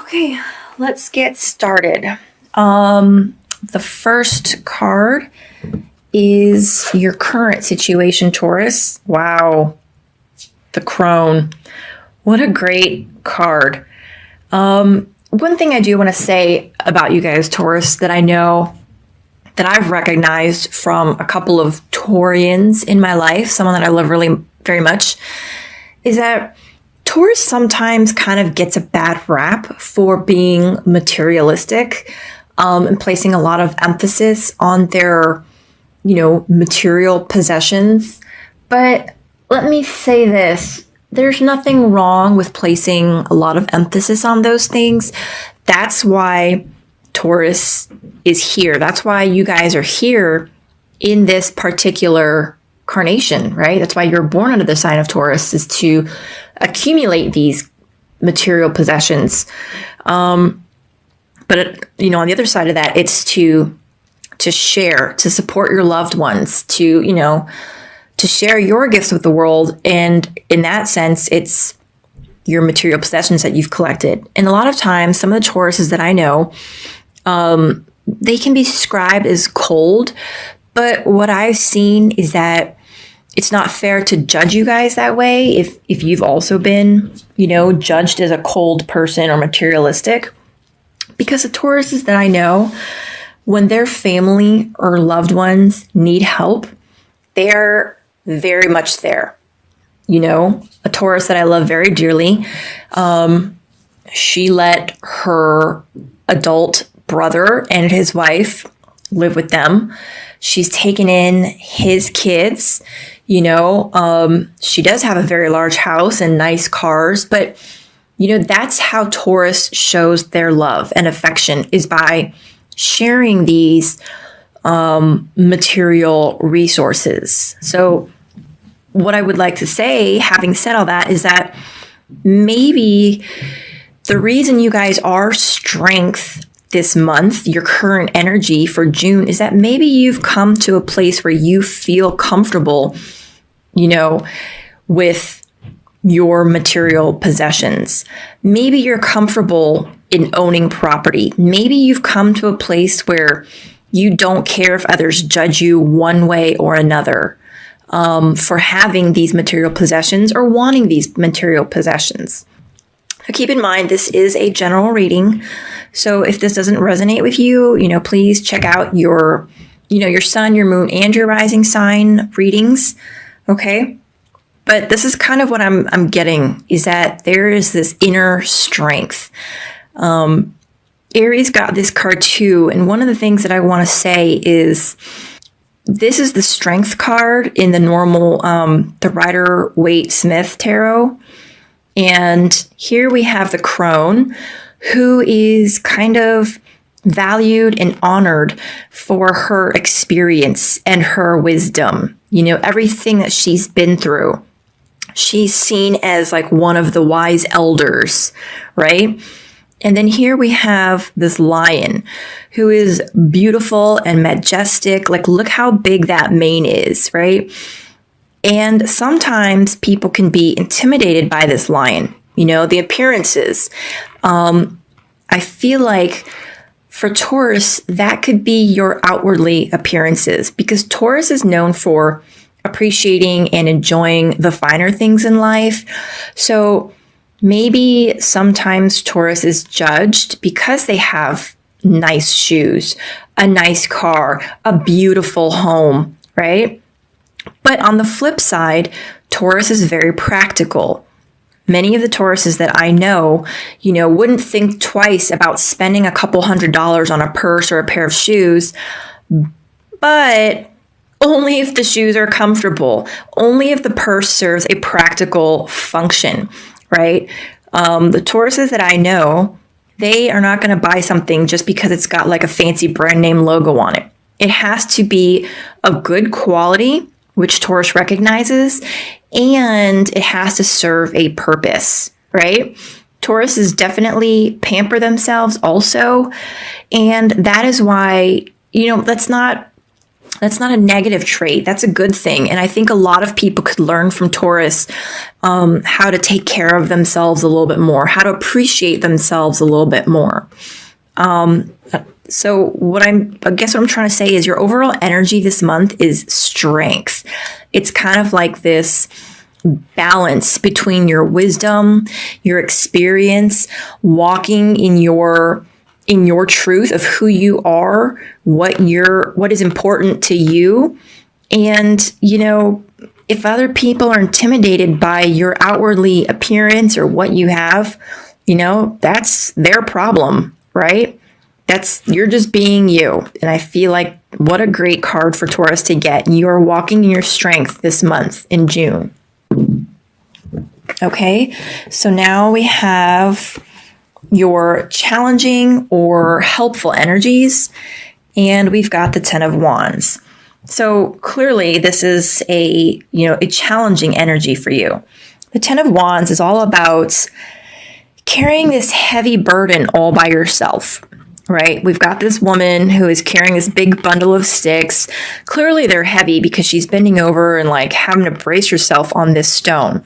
Okay, let's get started. The first card is your current situation, Taurus. Wow, the crone. What a great card. One thing I do want to say about you guys, Taurus, that I know that I've recognized from a couple of Taurians in my life, someone that I love really very much, is that Taurus sometimes kind of gets a bad rap for being materialistic and placing a lot of emphasis on their, material possessions. But let me say this. There's nothing wrong with placing a lot of emphasis on those things. That's why Taurus is here. That's why you guys are here in this particular carnation, right? That's why you're born under the sign of Taurus, is to accumulate these material possessions. But on the other side of that, it's to share, to support your loved ones, to share your gifts with the world. And in that sense, it's your material possessions that you've collected. And a lot of times, some of the Tauruses that I know, they can be described as cold. But what I've seen is that it's not fair to judge you guys that way if you've also been, judged as a cold person or materialistic. Because the Tauruses that I know, when their family or loved ones need help, they're very much there. A Taurus that I love very dearly, she let her adult brother and his wife live with them. She's taken in his kids. She does have a very large house and nice cars, but that's how Taurus shows their love and affection, is by sharing these material resources. So what I would like to say, having said all that, is that maybe the reason you guys are strength this month, your current energy for June, is that maybe you've come to a place where you feel comfortable, with your material possessions. Maybe you're comfortable in owning property. Maybe you've come to a place where you don't care if others judge you one way or another for having these material possessions or wanting these material possessions. Now, keep in mind, this is a general reading. So if this doesn't resonate with you, please check out your sun, your moon, and your rising sign readings. Okay. But this is kind of what I'm getting, is that there is this inner strength. Aries got this card too. And one of the things that I want to say is, this is the strength card in the normal, the Rider-Waite-Smith tarot. And here we have the crone, who is kind of valued and honored for her experience and her wisdom. Everything that she's been through. She's seen as like one of the wise elders, right? And then here we have this lion who is beautiful and majestic. Like, look how big that mane is, right? And sometimes people can be intimidated by this lion, the appearances. I feel like for Taurus, that could be your outwardly appearances, because Taurus is known for appreciating and enjoying the finer things in life. So maybe sometimes Taurus is judged because they have nice shoes, a nice car, a beautiful home, right? But on the flip side, Taurus is very practical. Many of the Tauruses that I know, wouldn't think twice about spending a couple $100s on a purse or a pair of shoes, but only if the shoes are comfortable, only if the purse serves a practical function, right? The Tauruses that I know, they are not going to buy something just because it's got like a fancy brand name logo on it. It has to be of good quality, which Taurus recognizes, and it has to serve a purpose, right? Tauruses definitely pamper themselves also, and that is why, let's not That's not a negative trait. That's a good thing. And I think a lot of people could learn from Taurus how to take care of themselves a little bit more, how to appreciate themselves a little bit more. So I guess what I'm trying to say is your overall energy this month is strength. It's kind of like this balance between your wisdom, your experience, walking in your truth of who you are, what is important to you. And, if other people are intimidated by your outwardly appearance or what you have, that's their problem, right? You're just being you. And I feel like what a great card for Taurus to get. You are walking in your strength this month in June. Okay, so now we have your challenging or helpful energies, and we've got the 10 of Wands. So clearly this is a challenging energy for you. The 10 of Wands is all about carrying this heavy burden all by yourself, right? We've got this woman who is carrying this big bundle of sticks. Clearly they're heavy because she's bending over and like having to brace herself on this stone.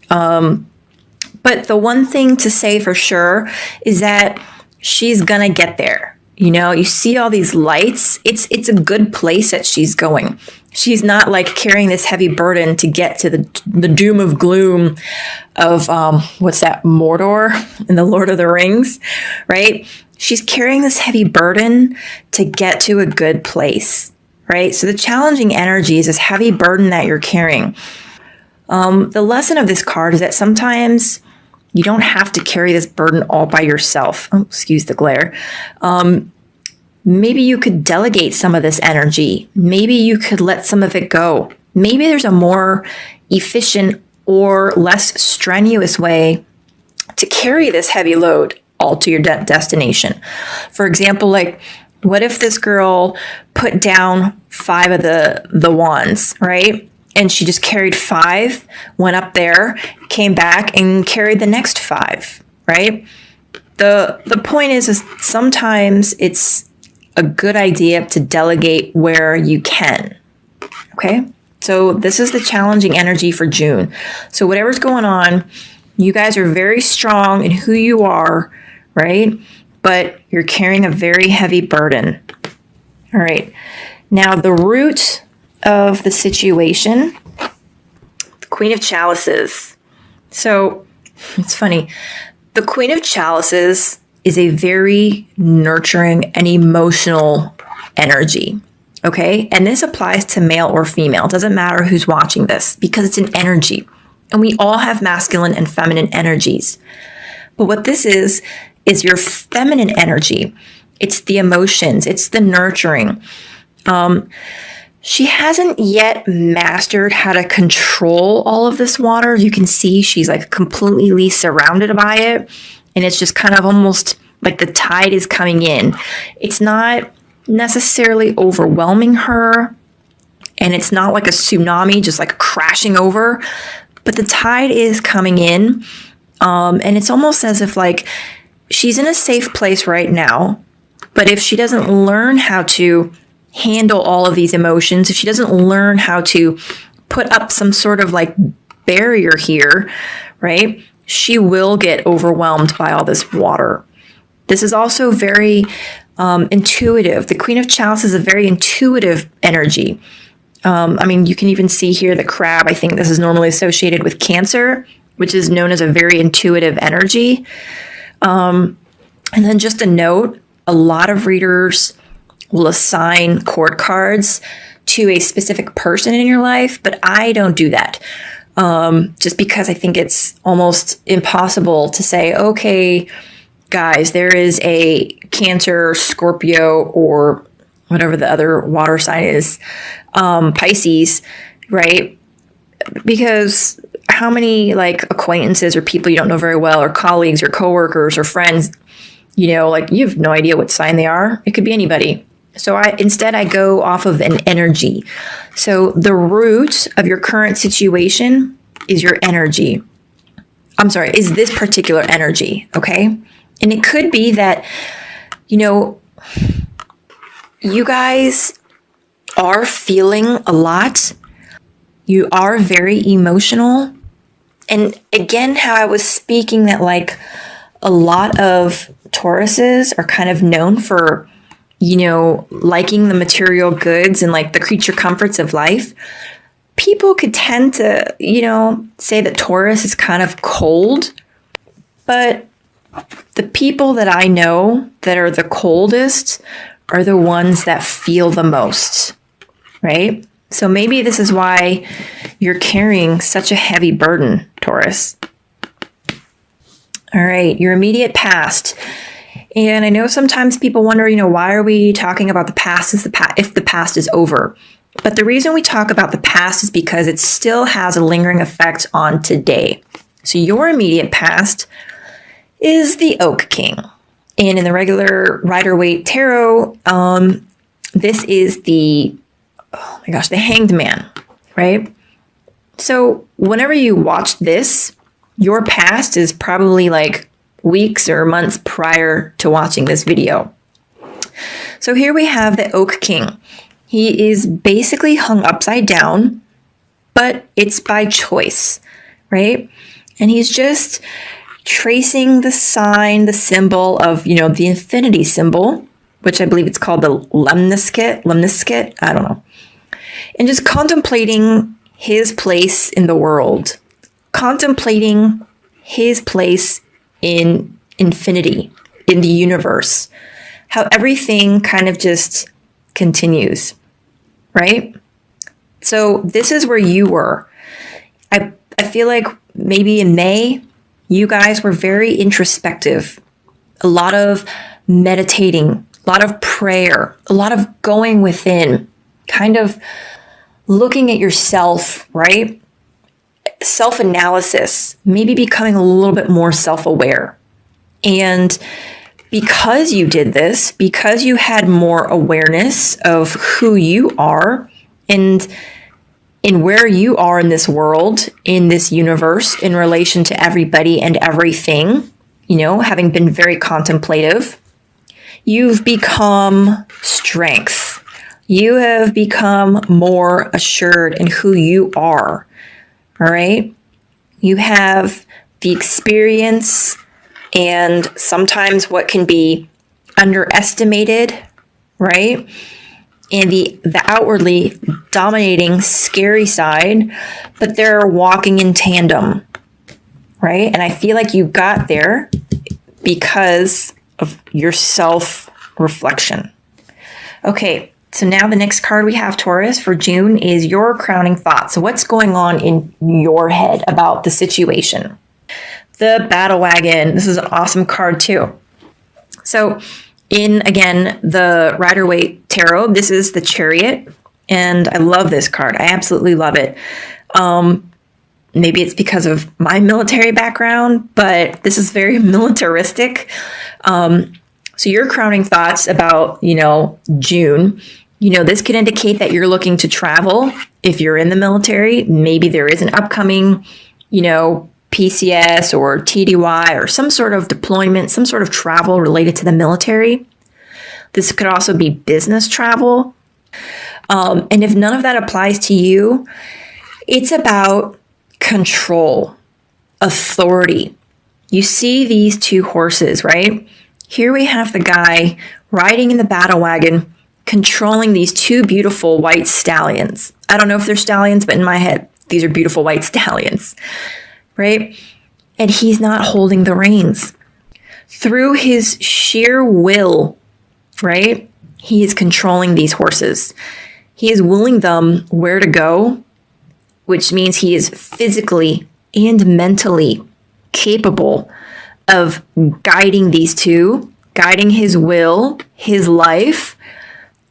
But the one thing to say for sure is that she's gonna get there. You see all these lights. It's a good place that she's going. She's not like carrying this heavy burden to get to the doom of gloom of what's that, Mordor in the Lord of the Rings, right? She's carrying this heavy burden to get to a good place, right? So the challenging energy is this heavy burden that you're carrying. The lesson of this card is that sometimes you don't have to carry this burden all by yourself. Oh, excuse the glare. Maybe you could delegate some of this energy. Maybe you could let some of it go. Maybe there's a more efficient or less strenuous way to carry this heavy load all to your destination. For example, like, what if this girl put down 5 of the wands, right? And she just carried 5, went up there, came back and carried the next 5, right? The point is sometimes it's a good idea to delegate where you can, okay? So this is the challenging energy for June. So whatever's going on, you guys are very strong in who you are, right? But you're carrying a very heavy burden. All right. Now the root of the situation, the Queen of Chalices. So it's funny. The Queen of Chalices is a very nurturing and emotional energy. Okay. And this applies to male or female. It doesn't matter who's watching this because it's an energy. And we all have masculine and feminine energies. But what this is your feminine energy. It's the emotions. It's the nurturing. She hasn't yet mastered how to control all of this water. You can see she's like completely surrounded by it. And it's just kind of almost like the tide is coming in. It's not necessarily overwhelming her. And it's not like a tsunami just like crashing over. But the tide is coming in. And it's almost as if like she's in a safe place right now. But if she doesn't learn how to handle all of these emotions, if she doesn't learn how to put up some sort of like barrier here, right, she will get overwhelmed by all this water. This is also very intuitive. The Queen of Chalices is a very intuitive energy. I mean, you can even see here the crab. I think this is normally associated with Cancer, which is known as a very intuitive energy. And then just a note, a lot of readers will assign court cards to a specific person in your life, but I don't do that. Just because I think it's almost impossible to say, okay, guys, there is a Cancer, Scorpio, or whatever the other water sign is, Pisces, right? Because how many like acquaintances or people you don't know very well, or colleagues or coworkers or friends, like you have no idea what sign they are. It could be anybody. So instead I go off of an energy. So the root of your current situation is your energy. Is this particular energy, okay? And it could be that, you guys are feeling a lot. You are very emotional. And again, how I was speaking that like a lot of Tauruses are kind of known for, liking the material goods and like the creature comforts of life. People could tend to, say that Taurus is kind of cold, but the people that I know that are the coldest are the ones that feel the most, right? So maybe this is why you're carrying such a heavy burden, Taurus. All right, your immediate past. And I know sometimes people wonder, why are we talking about the past if the past is over? But the reason we talk about the past is because it still has a lingering effect on today. So your immediate past is the Oak King. And in the regular Rider-Waite Tarot, this is the Hanged Man, right? So whenever you watch this, your past is probably like weeks or months prior to watching this video. So here we have the Oak King. He is basically hung upside down, but it's by choice, right? And he's just tracing the sign, the symbol of, the infinity symbol, which I believe it's called the lemniscate, I don't know. And just contemplating his place in the world, contemplating his place in infinity, in the universe, how everything kind of just continues, right? So this is where you were. I feel like maybe in May, you guys were very introspective, a lot of meditating, a lot of prayer, a lot of going within, kind of looking at yourself, right? Self-analysis, maybe becoming a little bit more self-aware. And because you did this, because you had more awareness of who you are and in where you are in this world, in this universe, in relation to everybody and everything, having been very contemplative, you've become strength. You have become more assured in who you are. All right. You have the experience and sometimes what can be underestimated, right? And the outwardly dominating, scary side, but they're walking in tandem, right? And I feel like you got there because of your self-reflection. Okay. So now the next card we have, Taurus, for June is your crowning thoughts. So what's going on in your head about the situation? The Battle Wagon. This is an awesome card too. So in, again, the Rider-Waite Tarot, this is the Chariot. And I love this card. I absolutely love it. Maybe it's because of my military background, but this is very militaristic. So your crowning thoughts about, June, this could indicate that you're looking to travel. If you're in the military, maybe there is an upcoming, PCS or TDY or some sort of deployment, some sort of travel related to the military. This could also be business travel. And if none of that applies to you, it's about control, authority. You see these two horses, right? Here we have the guy riding in the battle wagon, controlling these two beautiful white stallions. I don't know if they're stallions, but in my head, these are beautiful white stallions, right? And he's not holding the reins. Through his sheer will, right? He is controlling these horses. He is willing them where to go, which means he is physically and mentally capable of guiding these two, guiding his will, his life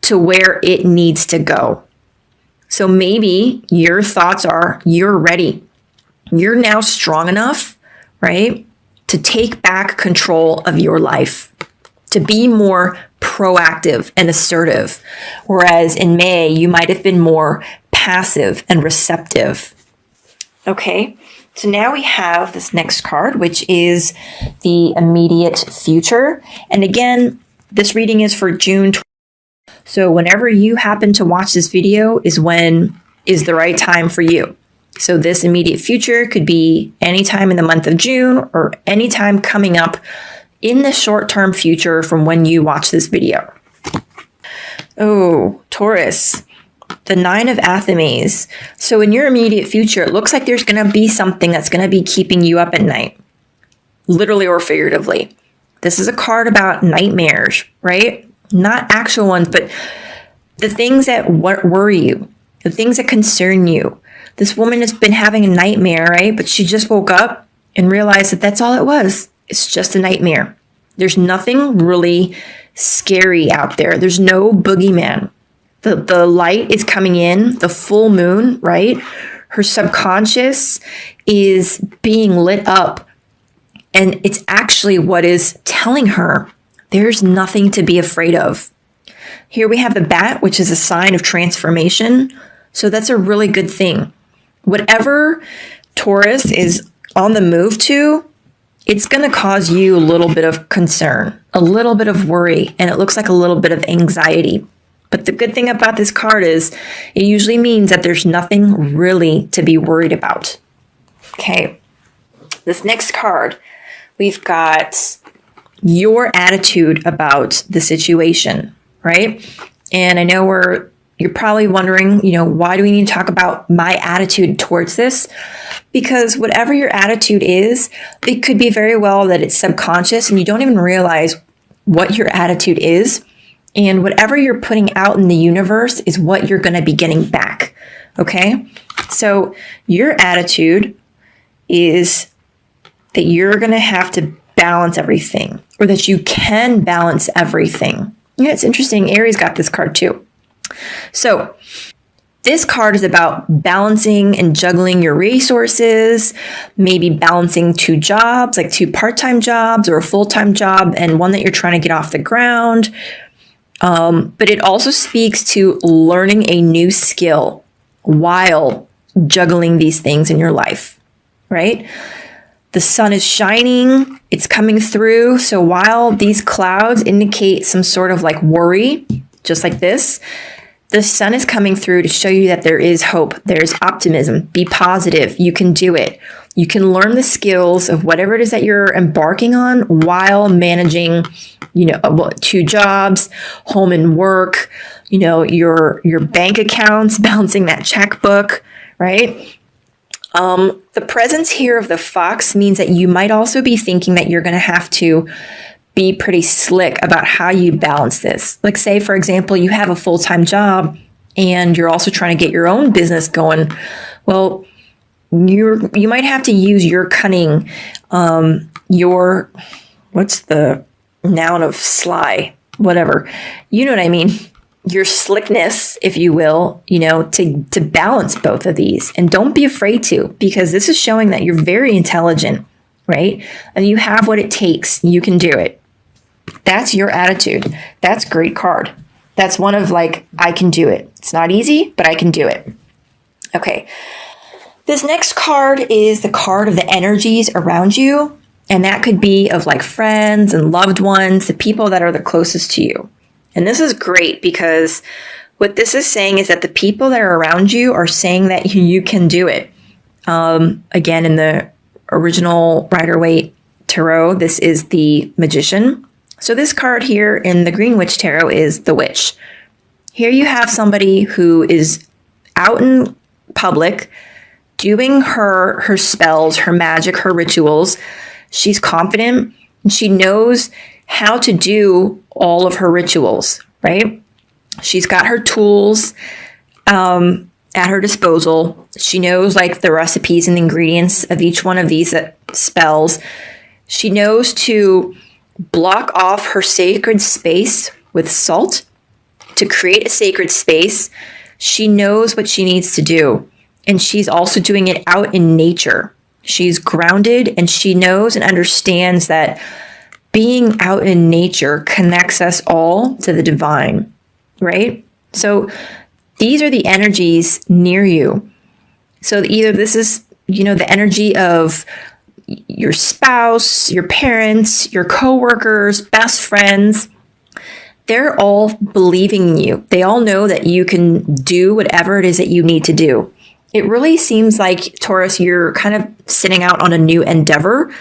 to where it needs to go. So maybe your thoughts are, you're ready. You're now strong enough, right, to take back control of your life, to be more proactive and assertive. Whereas in May, you might have been more passive and receptive. Okay. So now we have this next card, which is the immediate future. And again, this reading is for June So whenever you happen to watch this video is the right time for you. So this immediate future could be anytime in the month of June or anytime coming up in the short-term future from when you watch this video. Oh, Taurus, the 9 of Athames. So in your immediate future, it looks like there's going to be something that's going to be keeping you up at night, literally or figuratively. This is a card about nightmares, right? Not actual ones, but the things that worry you, the things that concern you. This woman has been having a nightmare, right? But she just woke up and realized that that's all it was. It's just a nightmare. There's nothing really scary out there. There's no boogeyman. The light is coming in, the full moon, right? Her subconscious is being lit up. And it's actually what is telling her there's nothing to be afraid of. Here we have the bat, which is a sign of transformation. So that's a really good thing. Whatever Taurus is on the move to, it's going to cause you a little bit of concern, a little bit of worry, and it looks like a little bit of anxiety. But the good thing about this card is it usually means that there's nothing really to be worried about. Okay, this next card, we've got your attitude about the situation, right? And I know you're probably wondering, why do we need to talk about my attitude towards this? Because whatever your attitude is, it could be very well that it's subconscious and you don't even realize what your attitude is. And whatever you're putting out in the universe is what you're going to be getting back. Okay? So your attitude is that you're going to have to balance everything, or that you can balance everything. Yeah, it's interesting. Aries got this card too. So this card is about balancing and juggling your resources, maybe balancing 2 jobs, like 2 part-time jobs or a full-time job and one that you're trying to get off the ground. But it also speaks to learning a new skill while juggling these things in your life, right? The sun is shining, it's coming through. So while these clouds indicate some sort of like worry, just like this, the sun is coming through to show you that there is hope. There's optimism. Be positive. You can do it. You can learn the skills of whatever it is that you're embarking on while managing, 2 jobs, home and work, your bank accounts, balancing that checkbook, right? The presence here of the fox means that you might also be thinking that you're going to have to be pretty slick about how you balance this. Like say, for example, you have a full-time job and you're also trying to get your own business going. Well, you might have to use your cunning, what's the noun of sly? Whatever. You know what I mean? Your slickness, if you will, to balance both of these. And don't be afraid to, because this is showing that you're very intelligent, right? And you have what it takes. You can do it. That's your attitude. That's a great card. That's one of like, I can do it. It's not easy, but I can do it. Okay. This next card is the card of the energies around you. And that could be of like friends and loved ones, the people that are the closest to you. And this is great because what this is saying is that the people that are around you are saying that you can do it. Again, in the original Rider-Waite Tarot, this is the Magician. So this card here in the Green Witch Tarot is the Witch. Here you have somebody who is out in public doing her spells, her magic, her rituals. She's confident and she knows how to do all of her rituals, right? She's got her tools at her disposal. She knows like the recipes and the ingredients of each one of these spells. She knows to block off her sacred space with salt to create a sacred space. She knows what she needs to do. And she's also doing it out in nature. She's grounded and she knows and understands that being out in nature connects us all to the divine, right? So these are the energies near you. So either this is, the energy of your spouse, your parents, your coworkers, best friends. they're all believing in you. They all know that you can do whatever it is that you need to do. It really seems like, Taurus, you're kind of setting out on a new endeavor,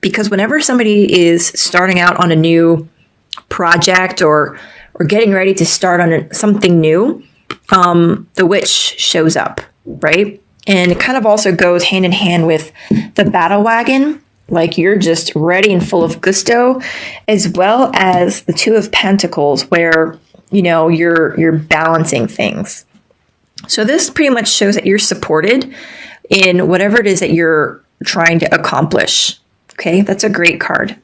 because whenever somebody is starting out on a new project or getting ready to start on something new, the witch shows up, right? And it kind of also goes hand in hand with the battle wagon. Like, you're just ready and full of gusto, as well as the Two of Pentacles, where, you know, you're balancing things. So this pretty much shows that you're supported in whatever it is that you're trying to accomplish. Okay, that's a great card.